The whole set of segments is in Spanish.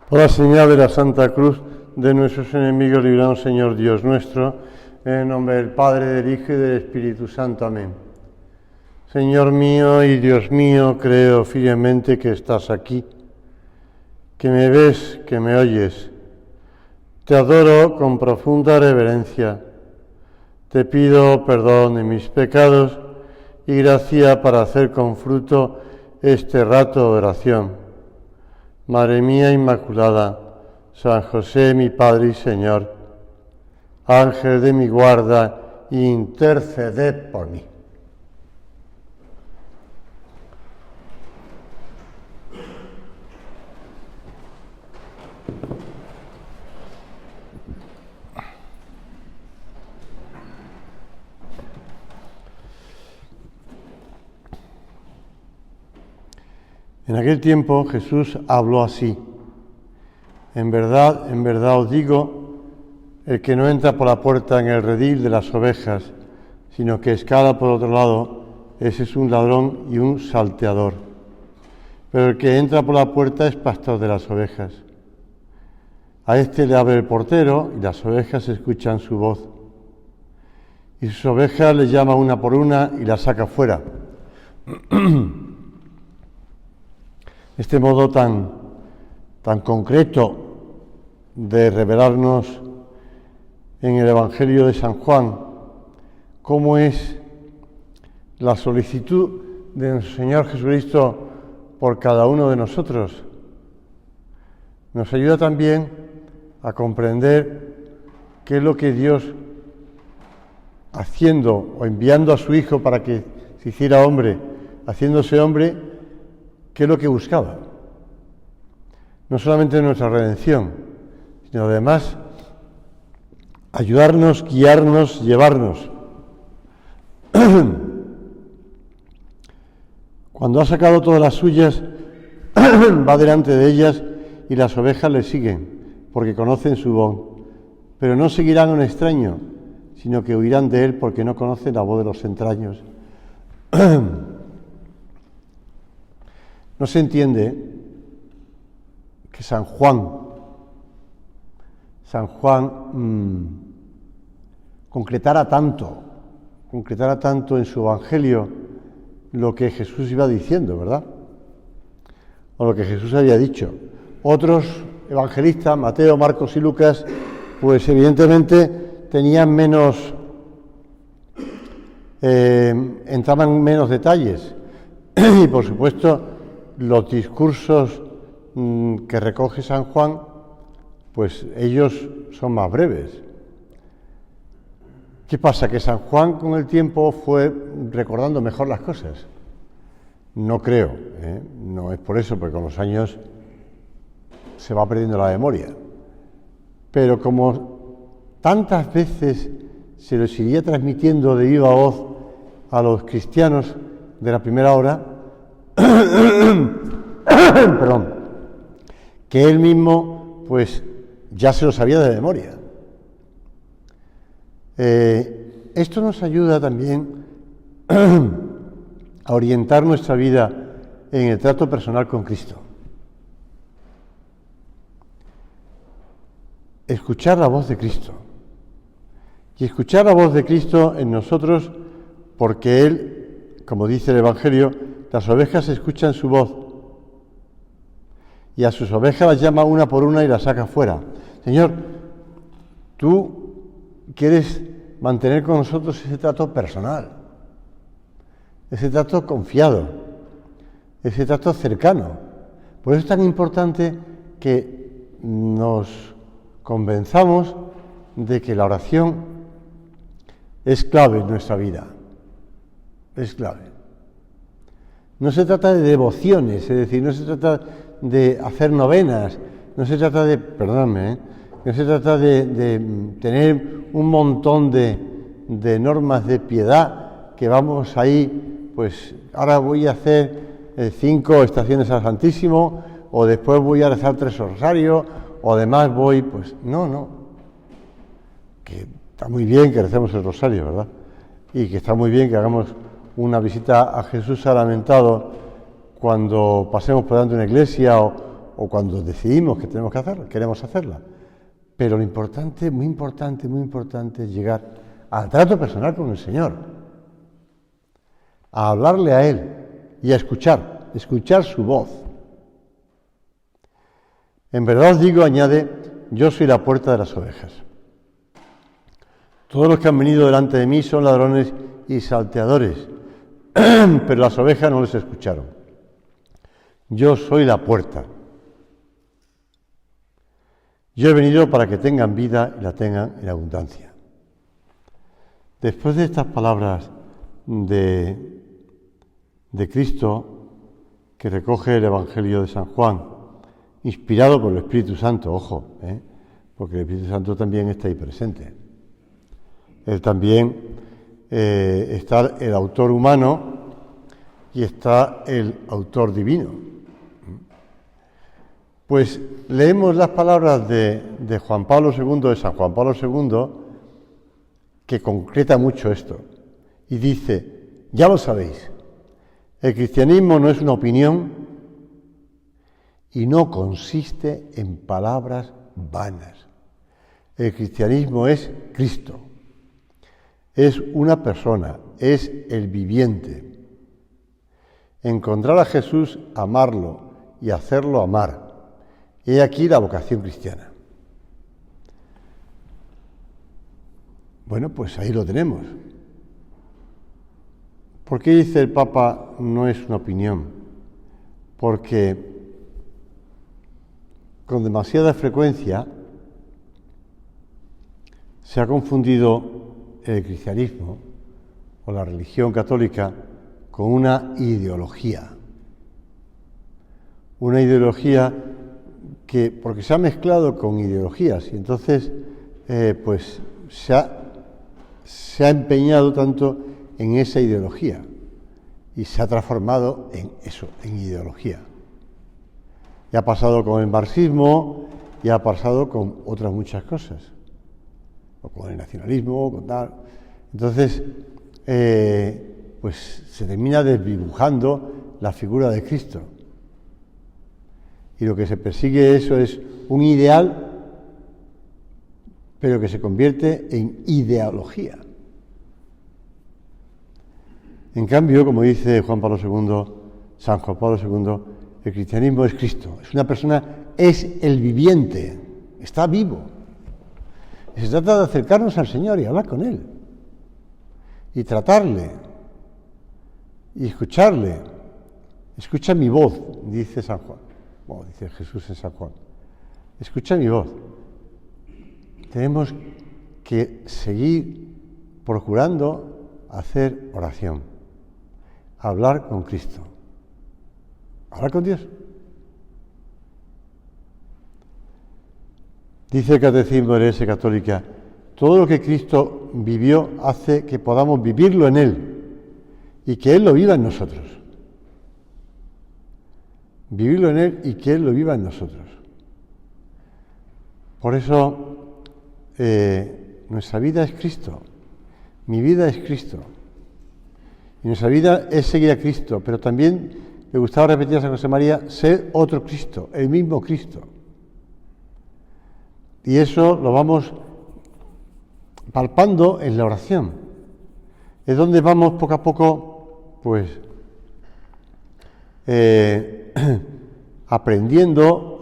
Por la señal de la Santa Cruz de nuestros enemigos, líbranos, Señor Dios nuestro, en el nombre del Padre, del Hijo y del Espíritu Santo. Amén. Señor mío y Dios mío, creo firmemente que estás aquí, que me ves, que me oyes. Te adoro con profunda reverencia. Te pido perdón de mis pecados y gracia para hacer con fruto este rato de oración. Madre mía Inmaculada, San José, mi Padre y Señor, Ángel de mi guarda, interceded por mí. En aquel tiempo Jesús habló así: en verdad os digo, el que no entra por la puerta en el redil de las ovejas, sino que escala por otro lado, ese es un ladrón y un salteador. Pero el que entra por la puerta es pastor de las ovejas. A este le abre el portero y las ovejas escuchan su voz. Y sus ovejas le llama una por una y las saca fuera. Este modo tan concreto de revelarnos en el Evangelio de San Juan cómo es la solicitud de nuestro Señor Jesucristo por cada uno de nosotros, nos ayuda también a comprender qué es lo que Dios, haciendo o enviando a su Hijo para que se hiciera hombre, haciéndose hombre, ¿qué es lo que buscaba? No solamente nuestra redención, sino además ayudarnos, guiarnos, llevarnos. Cuando ha sacado todas las suyas, va delante de ellas y las ovejas le siguen, porque conocen su voz. Pero no seguirán a un extraño, sino que huirán de él porque no conocen la voz de los extraños. No se entiende que San Juan concretara tanto en su Evangelio lo que Jesús iba diciendo, ¿verdad? O lo que Jesús había dicho. Otros evangelistas, Mateo, Marcos y Lucas, pues evidentemente tenían entraban en menos detalles. Y por supuesto, los discursos que recoge San Juan, pues ellos son más breves. ¿Qué pasa? ¿Que San Juan con el tiempo fue recordando mejor las cosas? No creo, no es por eso, porque con los años se va perdiendo la memoria. Pero como tantas veces se les iría transmitiendo de viva voz a los cristianos de la primera hora, perdón, que él mismo pues ya se lo sabía de memoria. Esto nos ayuda también a orientar nuestra vida en el trato personal con Cristo. Escuchar la voz de Cristo. Y escuchar la voz de Cristo en nosotros, porque Él, como dice el Evangelio, las ovejas escuchan su voz. Y a sus ovejas las llama una por una y las saca fuera. Señor, tú quieres mantener con nosotros ese trato personal, ese trato confiado, ese trato cercano. Por eso es tan importante que nos convenzamos de que la oración es clave en nuestra vida. Es clave. No se trata de devociones, es decir, no se trata de hacer novenas, no se trata de, no se trata de tener un montón de normas de piedad que vamos ahí, pues ahora voy a hacer 5 estaciones al Santísimo, o después voy a rezar 3 rosarios, o además voy, pues no, que está muy bien que recemos el rosario, ¿verdad? Y que está muy bien que hagamos una visita a Jesús sacramentado cuando pasemos por delante de una iglesia o cuando decidimos que tenemos que hacerla, queremos hacerla. Pero lo importante, muy importante, muy importante es llegar al trato personal con el Señor, a hablarle a Él y a escuchar su voz. En verdad os digo, añade, yo soy la puerta de las ovejas. Todos los que han venido delante de mí son ladrones y salteadores, pero las ovejas no les escucharon. Yo soy la puerta. Yo he venido para que tengan vida y la tengan en abundancia. Después de estas palabras de Cristo, que recoge el Evangelio de San Juan, inspirado por el Espíritu Santo, ojo, porque el Espíritu Santo también está ahí presente. Él también está el autor humano y está el autor divino. Pues leemos las palabras de Juan Pablo II, de San Juan Pablo II, que concreta mucho esto. Y dice, ya lo sabéis, el cristianismo no es una opinión y no consiste en palabras vanas. El cristianismo es Cristo. Es una persona, es el viviente. Encontrar a Jesús, amarlo y hacerlo amar. He aquí la vocación cristiana. Bueno, pues ahí lo tenemos. ¿Por qué dice el Papa no es una opinión? Porque con demasiada frecuencia se ha confundido el cristianismo o la religión católica con una ideología. Una ideología que, porque se ha mezclado con ideologías y entonces pues se ha empeñado tanto en esa ideología y se ha transformado en eso, en ideología. Y ha pasado con el marxismo y ha pasado con otras muchas cosas, o con el nacionalismo, con tal. Entonces, pues se termina desdibujando la figura de Cristo. Y lo que se persigue eso es un ideal, pero que se convierte en ideología. En cambio, como dice Juan Pablo II, San Juan Pablo II, el cristianismo es Cristo. Es una persona, es el viviente, está vivo. Y se trata de acercarnos al Señor y hablar con Él. Y tratarle. Y escucharle. Escucha mi voz, dice San Juan. Bueno, dice Jesús en San Juan. Escucha mi voz. Tenemos que seguir procurando hacer oración. Hablar con Cristo. Hablar con Dios. Dice el Catecismo de la Iglesia Católica, todo lo que Cristo vivió hace que podamos vivirlo en Él y que Él lo viva en nosotros. Vivirlo en Él y que Él lo viva en nosotros. Por eso, nuestra vida es Cristo. Mi vida es Cristo. Y nuestra vida es seguir a Cristo, pero también me gustaba repetir a San José María, ser otro Cristo, el mismo Cristo. Y eso lo vamos palpando en la oración. Es donde vamos poco a poco, pues, aprendiendo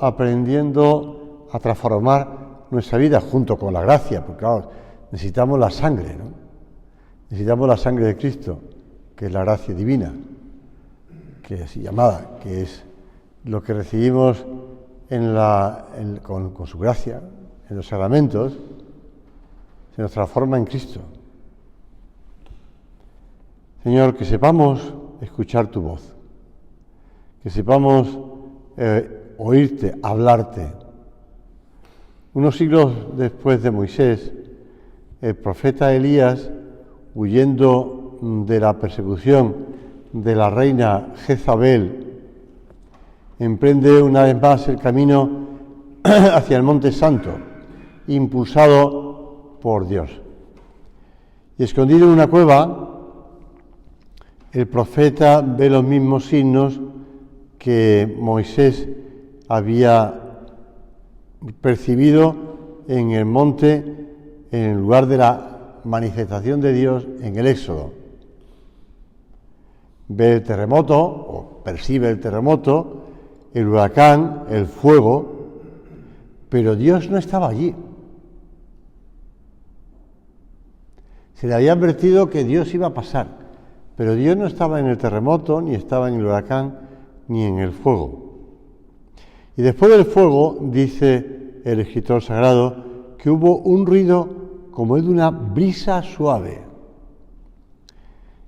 a transformar nuestra vida junto con la gracia, porque claro, necesitamos la sangre, ¿no? Necesitamos la sangre de Cristo, que es la gracia divina, que es llamada, que es lo que recibimos con su gracia, en los sacramentos, se nos transforma en Cristo. Señor, que sepamos escuchar tu voz, que sepamos oírte, hablarte. Unos siglos después de Moisés, el profeta Elías, huyendo de la persecución de la reina Jezabel, emprende una vez más el camino hacia el Monte Santo, impulsado por Dios. Y escondido en una cueva, el profeta ve los mismos signos que Moisés había percibido en el monte, en el lugar de la manifestación de Dios en el Éxodo. Ve el terremoto, o percibe el terremoto, el huracán, el fuego, pero Dios no estaba allí. Se le había advertido que Dios iba a pasar, pero Dios no estaba en el terremoto, ni estaba en el huracán, ni en el fuego. Y después del fuego, dice el escritor sagrado, que hubo un ruido como el de una brisa suave.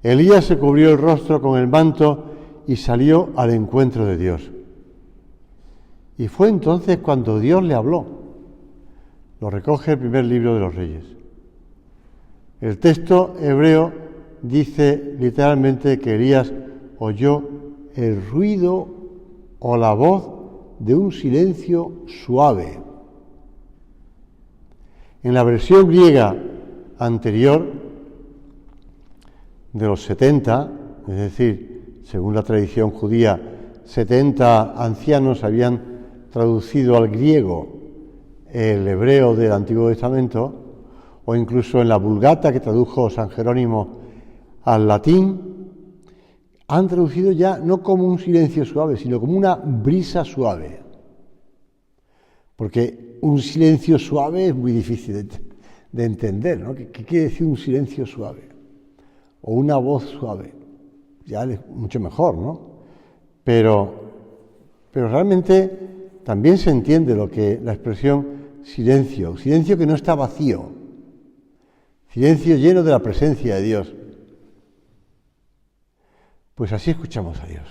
Elías se cubrió el rostro con el manto y salió al encuentro de Dios. Y fue entonces cuando Dios le habló. Lo recoge el primer libro de los Reyes. El texto hebreo dice literalmente que Elías oyó el ruido o la voz de un silencio suave. En la versión griega anterior, de los 70, es decir, según la tradición judía, 70 ancianos habían traducido al griego el hebreo del Antiguo Testamento, o incluso en la Vulgata que tradujo San Jerónimo al latín, han traducido ya no como un silencio suave, sino como una brisa suave. Porque un silencio suave es muy difícil de entender, ¿no? ¿Qué quiere decir un silencio suave? O una voz suave. Ya es mucho mejor, ¿no? Pero realmente también se entiende lo que la expresión silencio que no está vacío, silencio lleno de la presencia de Dios. Pues así escuchamos a Dios.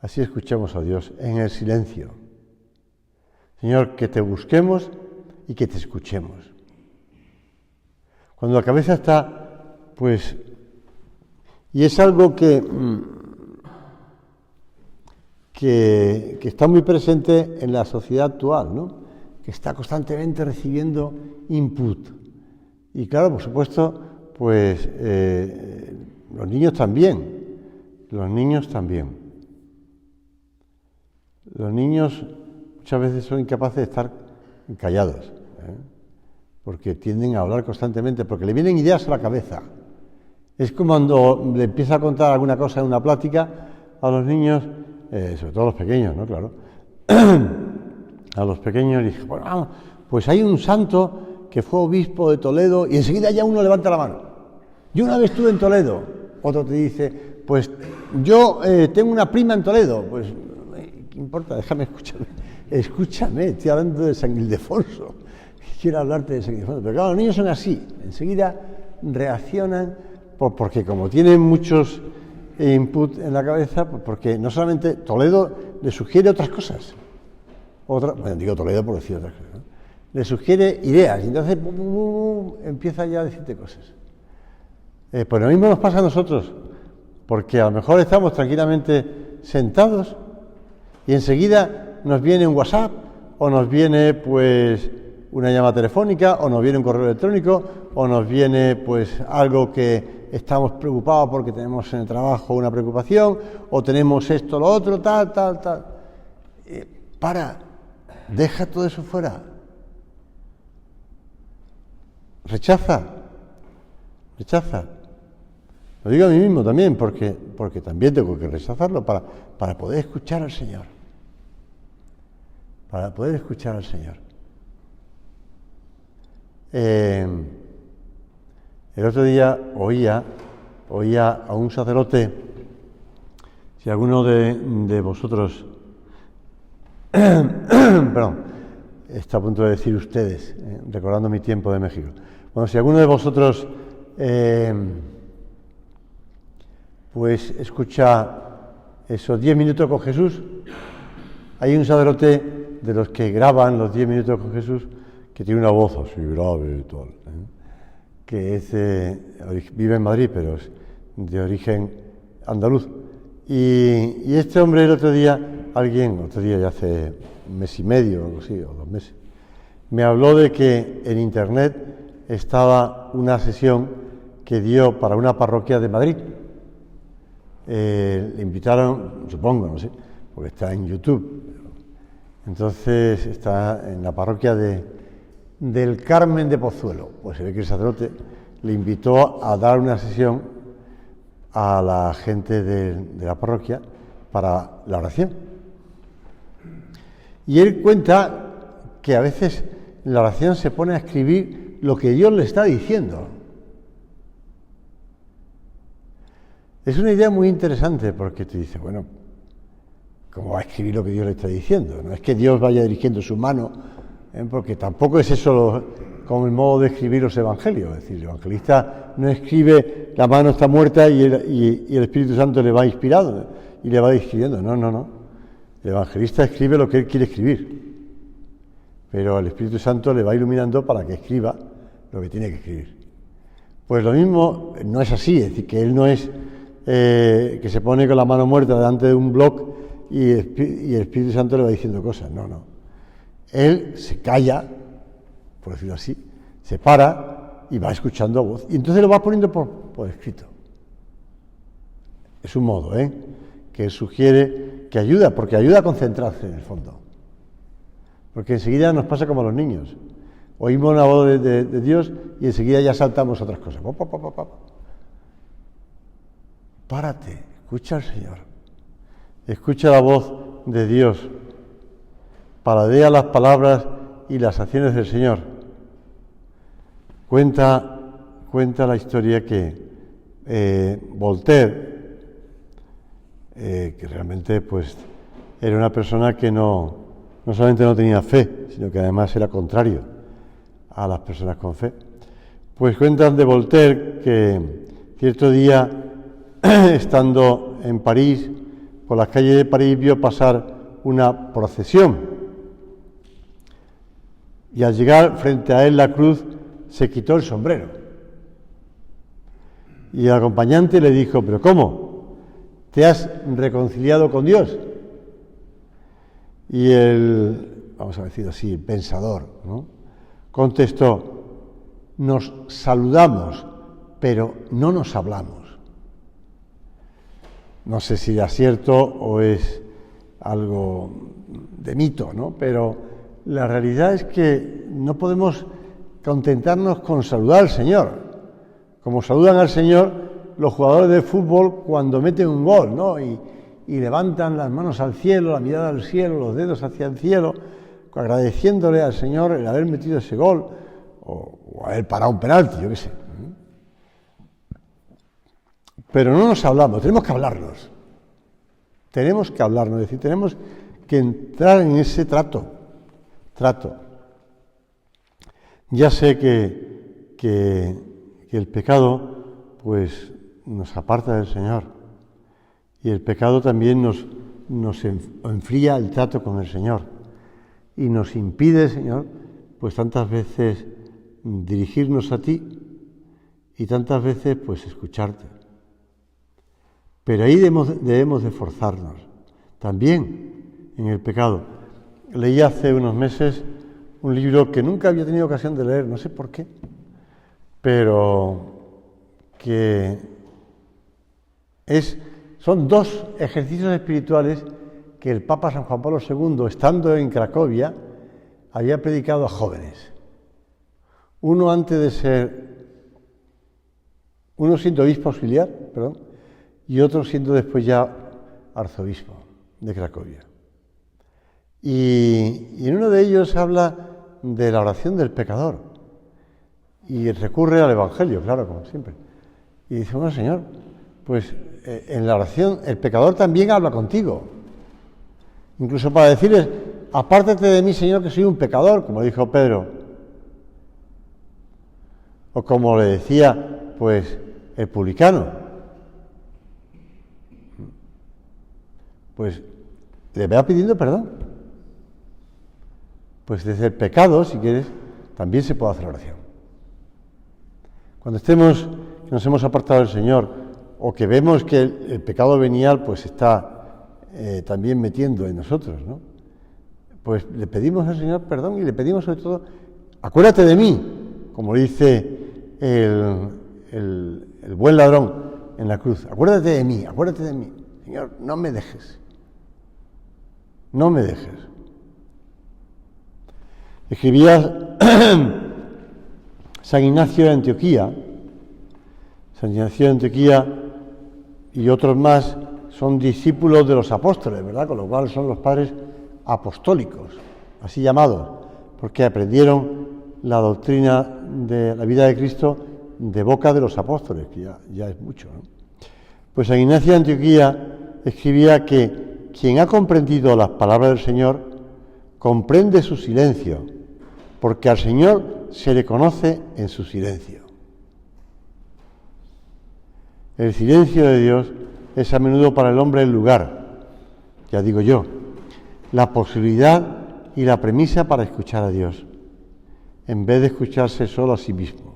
Así escuchamos a Dios en el silencio. Señor, que te busquemos y que te escuchemos. Cuando la cabeza está, pues, y es algo que está muy presente en la sociedad actual, ¿no? Que está constantemente recibiendo input. Y claro, por supuesto, pues los niños también. Los niños muchas veces son incapaces de estar callados, porque tienden a hablar constantemente, porque le vienen ideas a la cabeza. Es como cuando le empieza a contar alguna cosa en una plática a los niños, sobre todo a los pequeños, ¿no? Claro. A los pequeños les dije, bueno, vamos, pues hay un santo que fue obispo de Toledo y enseguida ya uno levanta la mano. Yo una vez estuve en Toledo, otro te dice, pues yo tengo una prima en Toledo, pues ¿qué importa? Déjame escúchame, estoy hablando de San Ildefonso, quiero hablarte de San Ildefonso, pero claro, los niños son así, enseguida reaccionan porque como tienen muchos input en la cabeza, porque no solamente Toledo le sugiere otras cosas, bueno, digo Toledo por decir otras cosas, ¿no? Le sugiere ideas, y entonces empieza ya a decirte cosas. Pues lo mismo nos pasa a nosotros, porque a lo mejor estamos tranquilamente sentados y enseguida nos viene un WhatsApp, o nos viene pues una llamada telefónica, o nos viene un correo electrónico, o nos viene pues algo que estamos preocupados porque tenemos en el trabajo una preocupación, o tenemos esto, lo otro, tal. Deja todo eso fuera. Rechaza. Lo digo a mí mismo también, porque también tengo que rechazarlo para poder escuchar al Señor. Para poder escuchar al Señor. El otro día oía a un sacerdote, si alguno de vosotros, perdón, está a punto de decir ustedes, recordando mi tiempo de México. Bueno, si alguno de vosotros pues escucha esos 10 minutos con Jesús, hay un sacerdote de los que graban los 10 minutos con Jesús que tiene una voz así grave y tal, que vive en Madrid, pero es de origen andaluz. Y este hombre el otro día ya hace un mes y medio o algo así, o 2 meses, me habló de que en internet estaba una sesión que dio para una parroquia de Madrid. Le invitaron, supongo, no sé, porque está en YouTube. Entonces está en la parroquia del Carmen de Pozuelo. Pues se ve que el sacerdote le invitó a dar una sesión a la gente de la parroquia para la oración. Y él cuenta que a veces en la oración se pone a escribir lo que Dios le está diciendo. Es una idea muy interesante porque te dice, bueno, ¿cómo va a escribir lo que Dios le está diciendo? No es que Dios vaya dirigiendo su mano, porque tampoco es eso como el modo de escribir los evangelios. Es decir, el evangelista no escribe, la mano está muerta y el Espíritu Santo le va inspirado y le va escribiendo. No. El evangelista escribe lo que él quiere escribir, pero el Espíritu Santo le va iluminando para que escriba lo que tiene que escribir. Pues lo mismo no es así, es decir, que él no es que se pone con la mano muerta delante de un bloc y el Espíritu Santo le va diciendo cosas. No. Él se calla, por decirlo así, se para y va escuchando a voz. Y entonces lo va poniendo por escrito. Es un modo, que sugiere, que ayuda, porque ayuda a concentrarse en el fondo. Porque enseguida nos pasa como a los niños. Oímos una voz de Dios y enseguida ya saltamos a otras cosas. Párate, escucha al Señor. Escucha la voz de Dios. Paladea las palabras y las acciones del Señor. Cuenta la historia que Voltaire, que realmente pues era una persona que no solamente no tenía fe, sino que además era contrario a las personas con fe. Pues cuentan de Voltaire que cierto día, estando en París, por las calles de París vio pasar una procesión y al llegar frente a él la cruz se quitó el sombrero y el acompañante le dijo, ¿pero cómo? ¿Te has reconciliado con Dios? Y el, vamos a decir así, el pensador, ¿no?, contestó, nos saludamos, pero no nos hablamos. No sé si es cierto o es algo de mito, ¿no? Pero la realidad es que no podemos contentarnos con saludar al Señor, como saludan al Señor los jugadores de fútbol cuando meten un gol, ¿no? Y levantan las manos al cielo, la mirada al cielo, los dedos hacia el cielo, agradeciéndole al Señor el haber metido ese gol o haber parado un penalti, yo qué sé. Pero no nos hablamos, tenemos que hablarnos. Tenemos que hablarnos, es decir, tenemos que entrar en ese trato. Ya sé que el pecado pues nos aparta del Señor y el pecado también nos enfría el trato con el Señor y nos impide, Señor, pues tantas veces dirigirnos a ti y tantas veces pues escucharte. Pero ahí debemos de esforzarnos, también en el pecado. Leí hace unos meses un libro que nunca había tenido ocasión de leer, no sé por qué, pero que son 2 ejercicios espirituales que el Papa San Juan Pablo II, estando en Cracovia, había predicado a jóvenes. Uno siendo obispo auxiliar, y otro siendo después ya arzobispo de Cracovia. Y en uno de ellos habla de la oración del pecador y recurre al Evangelio, claro, como siempre. Y dice, bueno, Señor, pues en la oración el pecador también habla contigo. Incluso para decirles, apártate de mí, Señor, que soy un pecador, como dijo Pedro. O como le decía, pues, el publicano. Pues le va pidiendo perdón. Pues desde el pecado, si quieres, también se puede hacer oración. Cuando estemos, que nos hemos apartado del Señor, o que vemos que el pecado venial pues está también metiendo en nosotros, ¿no?, pues le pedimos al Señor perdón y le pedimos sobre todo, acuérdate de mí, como dice el buen ladrón en la cruz, acuérdate de mí, Señor, no me dejes. no me dejes. Escribía San Ignacio de Antioquía. San Ignacio de Antioquía y otros más son discípulos de los apóstoles, ¿verdad? Con lo cual son los padres apostólicos, así llamados, porque aprendieron la doctrina de la vida de Cristo de boca de los apóstoles, que ya es mucho, ¿no? Pues San Ignacio de Antioquía escribía que quien ha comprendido las palabras del Señor comprende su silencio, porque al Señor se le conoce en su silencio. El silencio de Dios es a menudo para el hombre el lugar, ya digo yo, la posibilidad y la premisa para escuchar a Dios, en vez de escucharse solo a sí mismo.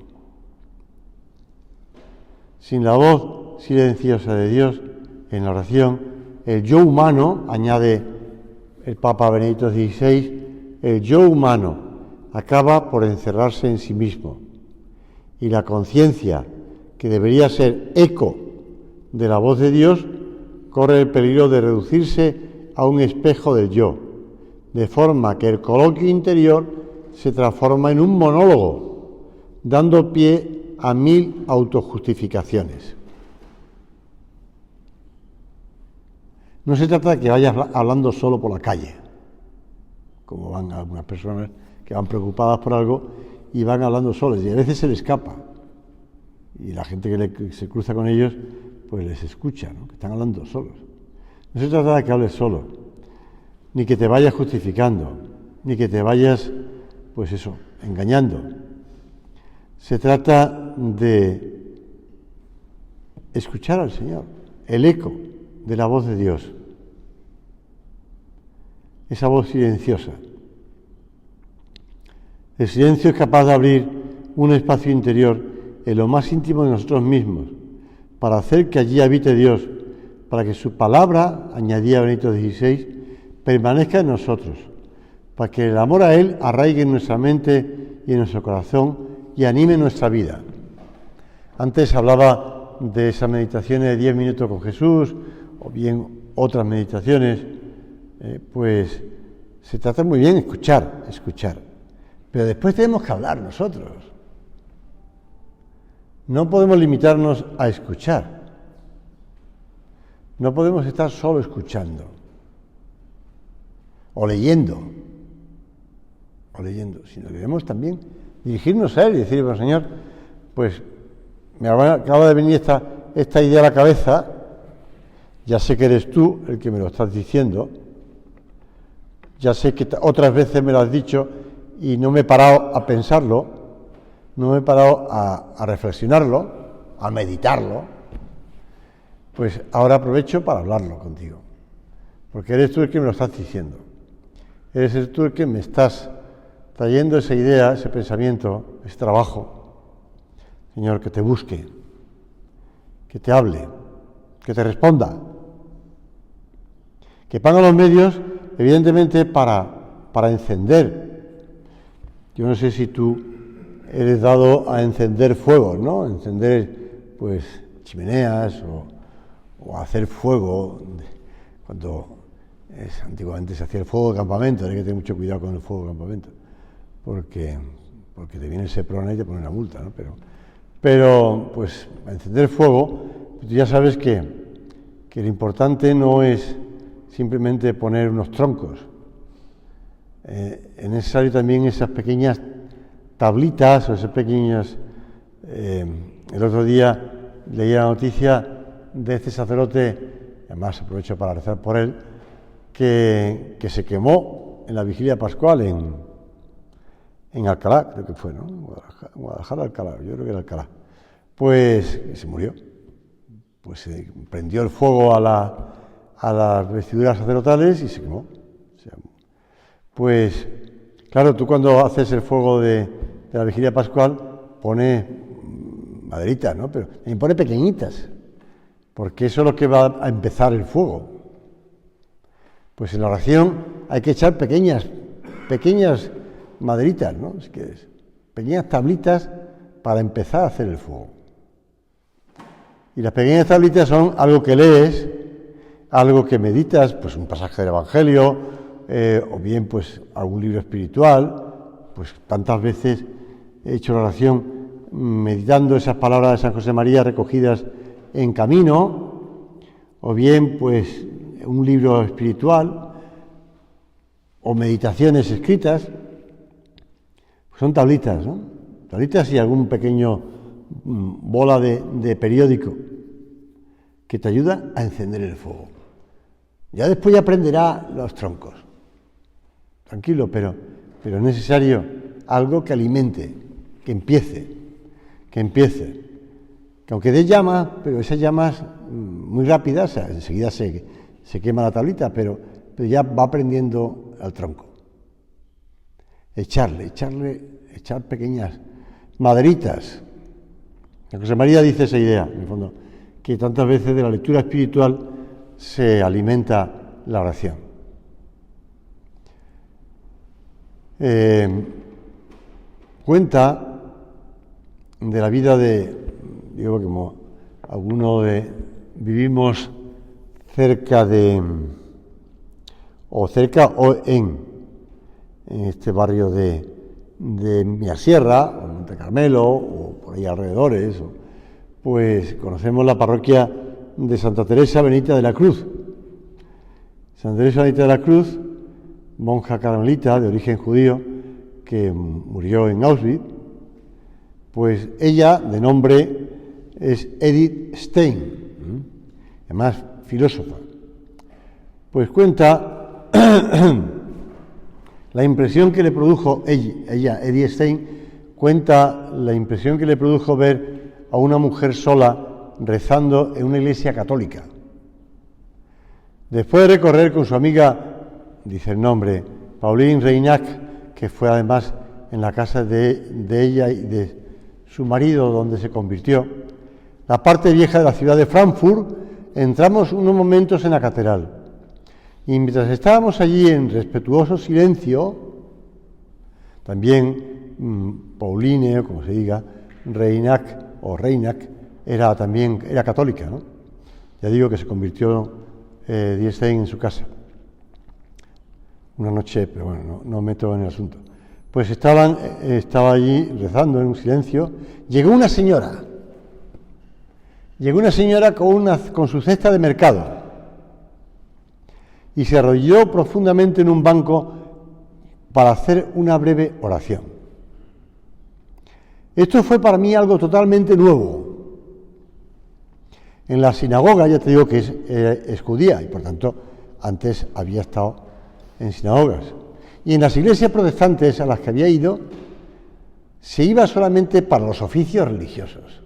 Sin la voz silenciosa de Dios en la oración, el yo humano, añade el Papa Benedicto XVI, el yo humano acaba por encerrarse en sí mismo y la conciencia, que debería ser eco de la voz de Dios, corre el peligro de reducirse a un espejo del yo, de forma que el coloquio interior se transforma en un monólogo, dando pie a 1000 autojustificaciones. No se trata de que vayas hablando solo por la calle, como van algunas personas que van preocupadas por algo y van hablando solos, y a veces se les escapa. Y la gente que se cruza con ellos, pues les escucha, ¿no? Que están hablando solos. No se trata de que hables solo, ni que te vayas justificando, ni que te vayas, pues eso, engañando. Se trata de escuchar al Señor, el eco de la voz de Dios, esa voz silenciosa. El silencio es capaz de abrir un espacio interior en lo más íntimo de nosotros mismos, para hacer que allí habite Dios, para que su palabra, añadía Benedicto XVI, permanezca en nosotros, para que el amor a Él arraigue en nuestra mente y en nuestro corazón y anime nuestra vida. Antes hablaba de esas meditaciones de 10 minutos con Jesús, o bien otras meditaciones, pues se trata muy bien escuchar, pero después tenemos que hablar nosotros. No podemos limitarnos a escuchar. No podemos estar solo escuchando o leyendo, sino que debemos también dirigirnos a Él y decirle, bueno, Señor, pues me acaba de venir esta idea a la cabeza, ya sé que eres tú el que me lo estás diciendo, ya sé que otras veces me lo has dicho y no me he parado a pensarlo, no me he parado a reflexionarlo, a meditarlo, pues ahora aprovecho para hablarlo contigo, porque eres tú el que me lo estás diciendo, eres tú el que me estás trayendo esa idea, ese pensamiento, ese trabajo. Señor, que te busque, que te hable, que te responda, que ponga los medios, evidentemente, para encender. Yo no sé si tú eres dado a encender fuegos, ¿no? Encender, pues, chimeneas o hacer fuego. Cuando antiguamente se hacía el fuego de campamento, hay que tener mucho cuidado con el fuego de campamento, porque te viene el Seprona y te pone una multa, ¿no? Pero pues, a encender fuego, pues ya sabes que lo importante no es simplemente poner unos troncos. Es necesario también esas pequeñas tablitas o esas pequeñas... el otro día leía la noticia de este sacerdote, además aprovecho para rezar por él, que se quemó en la vigilia pascual en Alcalá, creo que fue, ¿no? Guadalajara, Alcalá, yo creo que era Alcalá. Pues se murió. Pues se prendió el fuego a las vestiduras sacerdotales y se quemó. O sea, pues, claro, tú cuando haces el fuego de la vigilia pascual pones maderitas, ¿no? Pero también pone pequeñitas, porque eso es lo que va a empezar el fuego. Pues en la oración hay que echar pequeñas maderitas, ¿no? Pequeñas tablitas para empezar a hacer el fuego. Y las pequeñas tablitas son algo que lees, algo que meditas, pues un pasaje del Evangelio, o bien pues algún libro espiritual. Pues tantas veces he hecho la oración meditando esas palabras de San José María recogidas en camino, o bien pues un libro espiritual o meditaciones escritas. Pues son tablitas, ¿no? Tablitas y algún pequeño bola de periódico que te ayuda a encender el fuego. Ya después ya aprenderá los troncos. Tranquilo, pero es necesario algo que alimente, que empiece, que aunque dé llamas, pero esas llamas muy rápidas, o sea, enseguida se quema la tablita, pero ya va prendiendo al tronco. Echar pequeñas maderitas. José María dice esa idea, en el fondo, que tantas veces de la lectura espiritual se alimenta la oración. Cuenta de la vida digo, como algunos vivimos cerca o en este barrio de Miasierra, o Monte Carmelo, o por ahí alrededores, pues conocemos la parroquia de Santa Teresa Benita de la Cruz. Santa Teresa Benita de la Cruz, monja carmelita de origen judío, que murió en Auschwitz, pues ella, de nombre, es Edith Stein, además filósofa. Pues cuenta la impresión que le produjo ella, Edith Stein, cuenta la impresión que le produjo ver a una mujer sola rezando en una iglesia católica. Después de recorrer con su amiga, dice el nombre, Pauline Reinac, que fue además en la casa de ella y de su marido donde se convirtió, la parte vieja de la ciudad de Frankfurt, entramos unos momentos en la catedral. Y mientras estábamos allí en respetuoso silencio, también Pauline, o como se diga, Reinac era católica, ¿no? Ya digo que se convirtió Stein en su casa. Una noche, pero bueno, no meto en el asunto. Pues estaba allí rezando en un silencio. Llegó una señora con su cesta de mercado y se arrolló profundamente en un banco para hacer una breve oración. Esto fue para mí algo totalmente nuevo. En la sinagoga, ya te digo que es judía y por tanto antes había estado en sinagogas. Y en las iglesias protestantes a las que había ido, se iba solamente para los oficios religiosos.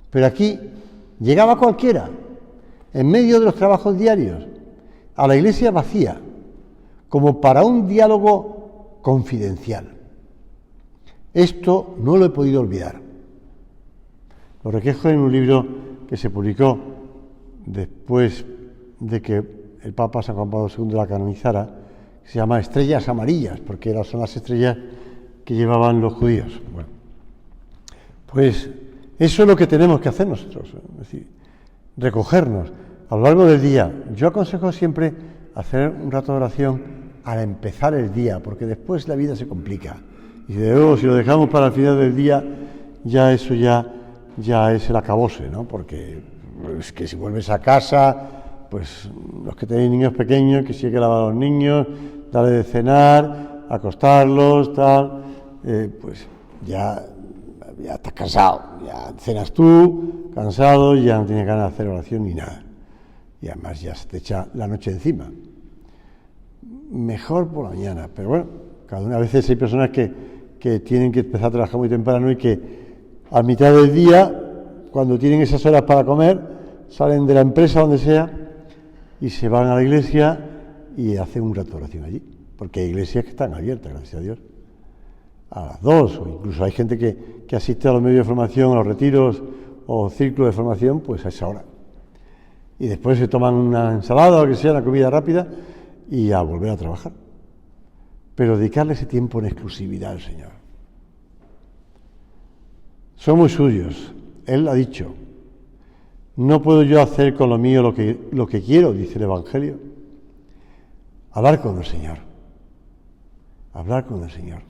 Pero aquí llegaba cualquiera, en medio de los trabajos diarios, a la iglesia vacía, como para un diálogo confidencial. Esto no lo he podido olvidar. Lo recojo en un libro que se publicó después de que el Papa San Juan Pablo II la canonizara, que se llama Estrellas Amarillas, porque son las estrellas que llevaban los judíos. Bueno, pues eso es lo que tenemos que hacer nosotros, es decir, recogernos a lo largo del día. Yo aconsejo siempre hacer un rato de oración al empezar el día, porque después la vida se complica. Y de luego, si lo dejamos para el final del día, ya eso ya es el acabose, ¿no? Porque es que si vuelves a casa, pues los que tenéis niños pequeños, que sí hay que lavar a los niños, darle de cenar, acostarlos, tal, pues ya estás cansado, ya cenas tú, cansado, ya no tienes ganas de hacer oración ni nada. Y además ya se te echa la noche encima. Mejor por la mañana, pero bueno, a veces hay personas que tienen que empezar a trabajar muy temprano y que a mitad del día, cuando tienen esas horas para comer, salen de la empresa, donde sea, y se van a la iglesia y hacen un rato de oración allí, porque hay iglesias que están abiertas, gracias a Dios, a las 2, o incluso hay gente que asiste a los medios de formación, a los retiros o círculos de formación, pues a esa hora. Y después se toman una ensalada o lo que sea, una comida rápida, y a volver a trabajar. Pero dedicarle ese tiempo en exclusividad al Señor. Somos suyos, Él ha dicho. No puedo yo hacer con lo mío lo que quiero, dice el Evangelio. hablar con el Señor. Hablar con el Señor.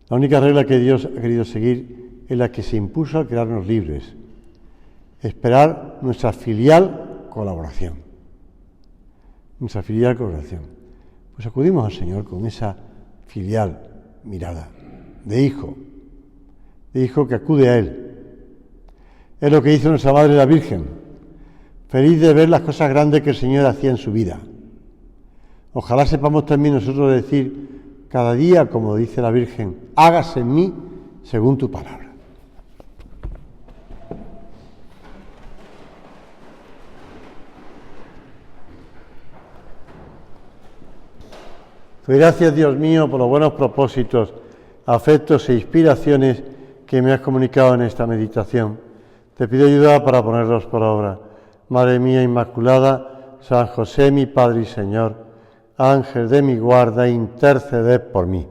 La única regla que Dios ha querido seguir es la que se impuso al crearnos libres. Esperar nuestra filial colaboración. Nuestra filial colaboración. Pues acudimos al Señor con esa filial mirada de hijo que acude a Él. Es lo que hizo nuestra Madre la Virgen, feliz de ver las cosas grandes que el Señor hacía en su vida. Ojalá sepamos también nosotros decir cada día, como dice la Virgen, hágase en mí según tu palabra. Doy gracias, Dios mío, por los buenos propósitos, afectos e inspiraciones que me has comunicado en esta meditación. Te pido ayuda para ponerlos por obra. Madre mía Inmaculada, San José, mi Padre y Señor, Ángel de mi guarda, interceded por mí.